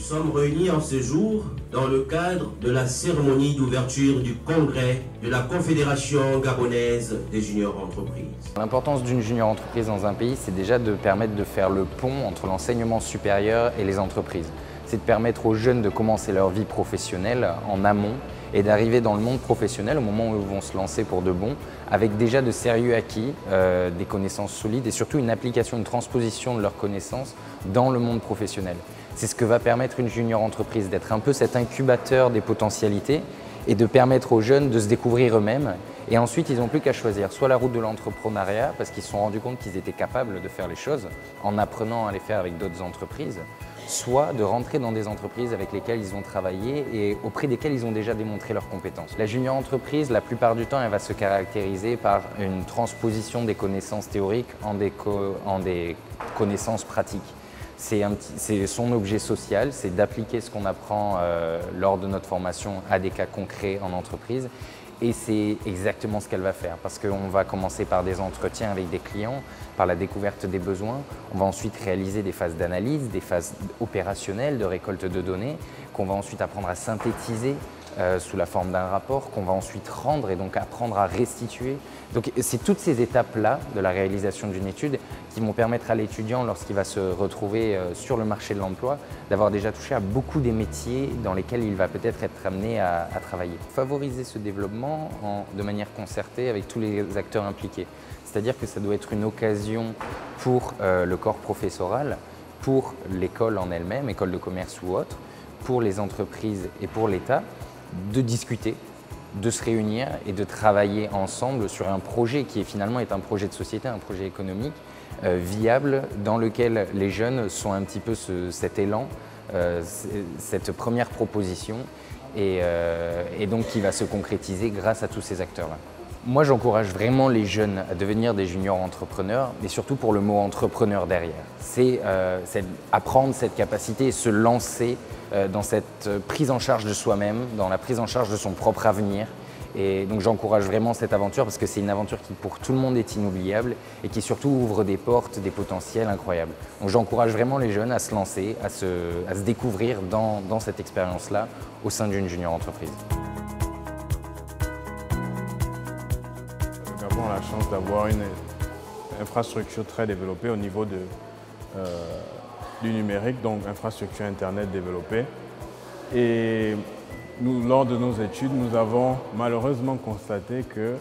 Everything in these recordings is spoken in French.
sommes réunis en ce jour dans le cadre de la cérémonie d'ouverture du congrès de la Confédération gabonaise des juniors entreprises. L'importance d'une junior entreprise dans un pays, c'est déjà de permettre de faire le pont entre l'enseignement supérieur et les entreprises. C'est de permettre aux jeunes de commencer leur vie professionnelle en amont et d'arriver dans le monde professionnel au moment où ils vont se lancer pour de bon, avec déjà de sérieux acquis, des connaissances solides et surtout une application, une transposition de leurs connaissances dans le monde professionnel. C'est ce que va permettre une junior entreprise, d'être un peu cet incubateur des potentialités et de permettre aux jeunes de se découvrir eux-mêmes. Et ensuite, ils n'ont plus qu'à choisir soit la route de l'entrepreneuriat, parce qu'ils se sont rendus compte qu'ils étaient capables de faire les choses en apprenant à les faire avec d'autres entreprises, soit de rentrer dans des entreprises avec lesquelles ils ont travaillé et auprès desquelles ils ont déjà démontré leurs compétences. La junior entreprise, la plupart du temps, elle va se caractériser par une transposition des connaissances théoriques en des connaissances pratiques. C'est son objet social, c'est d'appliquer ce qu'on apprend lors de notre formation à des cas concrets en entreprise. Et c'est exactement ce qu'elle va faire parce qu'on va commencer par des entretiens avec des clients, par la découverte des besoins. On va ensuite réaliser des phases d'analyse, des phases opérationnelles de récolte de données qu'on va ensuite apprendre à synthétiser sous la forme d'un rapport qu'on va ensuite rendre et donc apprendre à restituer. Donc c'est toutes ces étapes-là de la réalisation d'une étude qui vont permettre à l'étudiant, lorsqu'il va se retrouver sur le marché de l'emploi, d'avoir déjà touché à beaucoup des métiers dans lesquels il va peut-être être amené à travailler. Favoriser ce développement de manière concertée avec tous les acteurs impliqués. C'est-à-dire que ça doit être une occasion pour le corps professoral, pour l'école en elle-même, école de commerce ou autre, pour les entreprises et pour l'État, de discuter, de se réunir et de travailler ensemble sur un projet qui finalement est un projet de société, un projet économique viable dans lequel les jeunes sont un petit peu cet élan, cette première proposition et donc qui va se concrétiser grâce à tous ces acteurs-là. Moi, j'encourage vraiment les jeunes à devenir des juniors entrepreneurs, mais surtout pour le mot entrepreneur derrière. C'est apprendre cette capacité et se lancer dans cette prise en charge de soi-même, dans la prise en charge de son propre avenir. Et donc j'encourage vraiment cette aventure parce que c'est une aventure qui pour tout le monde est inoubliable et qui surtout ouvre des portes, des potentiels incroyables. Donc j'encourage vraiment les jeunes à se lancer, à se découvrir dans cette expérience-là au sein d'une junior entreprise. Nous avons la chance d'avoir une infrastructure très développée au niveau du numérique, donc infrastructure Internet développée. Et nous, lors de nos études, nous avons malheureusement constaté que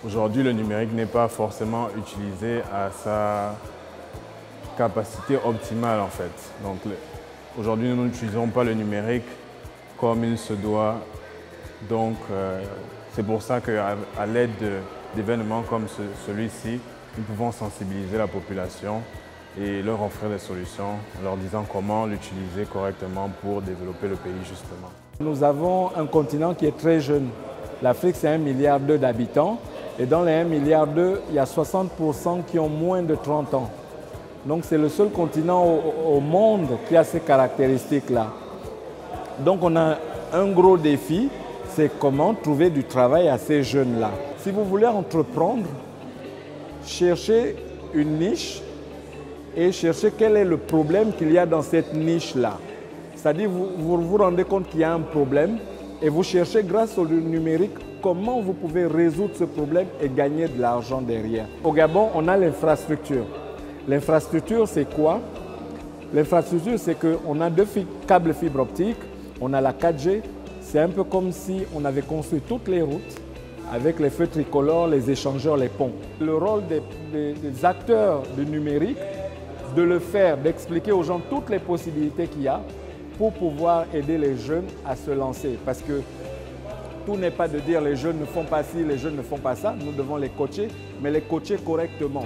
aujourd'hui le numérique n'est pas forcément utilisé à sa capacité optimale en fait. Donc aujourd'hui nous n'utilisons pas le numérique comme il se doit. Donc c'est pour ça qu'à l'aide d'événements comme celui-ci, nous pouvons sensibiliser la population et leur offrir des solutions en leur disant comment l'utiliser correctement pour développer le pays justement. Nous avons un continent qui est très jeune. L'Afrique, c'est 1,2 milliard d'habitants et dans les 1,2 milliard, il y a 60% qui ont moins de 30 ans. Donc c'est le seul continent au monde qui a ces caractéristiques-là. Donc on a un gros défi, c'est comment trouver du travail à ces jeunes-là. Si vous voulez entreprendre, cherchez une niche et cherchez quel est le problème qu'il y a dans cette niche-là. C'est-à-dire vous vous rendez compte qu'il y a un problème et vous cherchez grâce au numérique comment vous pouvez résoudre ce problème et gagner de l'argent derrière. Au Gabon, on a l'infrastructure. L'infrastructure, c'est quoi? L'infrastructure, c'est qu'on a 2 câbles fibre optique, on a la 4G. C'est un peu comme si on avait construit toutes les routes avec les feux tricolores, les échangeurs, les ponts. Le rôle des acteurs du numérique, de le faire, d'expliquer aux gens toutes les possibilités qu'il y a pour pouvoir aider les jeunes à se lancer. Parce que tout n'est pas de dire les jeunes ne font pas ci, les jeunes ne font pas ça. Nous devons les coacher, mais les coacher correctement.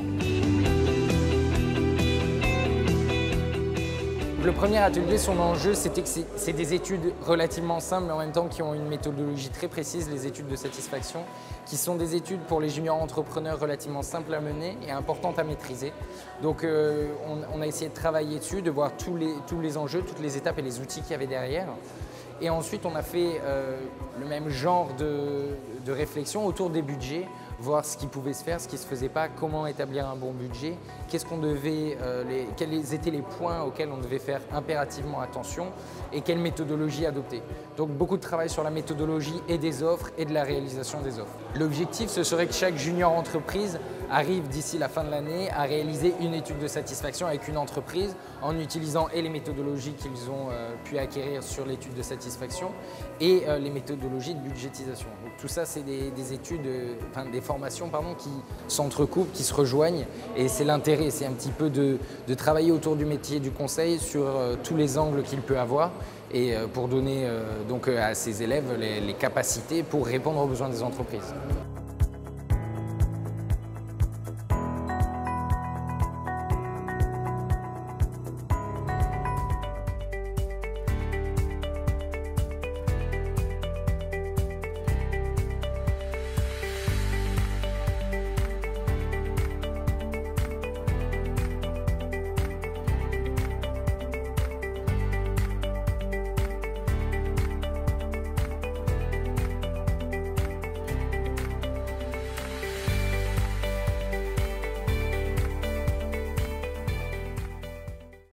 Le premier atelier, son enjeu, c'était que c'est des études relativement simples, mais en même temps qui ont une méthodologie très précise, les études de satisfaction, qui sont des études pour les juniors entrepreneurs relativement simples à mener et importantes à maîtriser. Donc on a essayé de travailler dessus, de voir tous les enjeux, toutes les étapes et les outils qu'il y avait derrière. Et ensuite, on a fait le même genre de réflexion autour des budgets, voir ce qui pouvait se faire, ce qui ne se faisait pas, comment établir un bon budget, qu'est-ce qu'on devait, quels étaient les points auxquels on devait faire impérativement attention et quelle méthodologie adopter. Donc beaucoup de travail sur la méthodologie et des offres et de la réalisation des offres. L'objectif, ce serait que chaque junior entreprise arrive d'ici la fin de l'année à réaliser une étude de satisfaction avec une entreprise en utilisant et les méthodologies qu'ils ont pu acquérir sur l'étude de satisfaction et les méthodologies de budgétisation. Donc, tout ça, c'est des études, des formations qui s'entrecoupent, qui se rejoignent et c'est l'intérêt, c'est un petit peu de travailler autour du métier du conseil sur tous les angles qu'il peut avoir et pour donner donc à ses élèves les capacités pour répondre aux besoins des entreprises.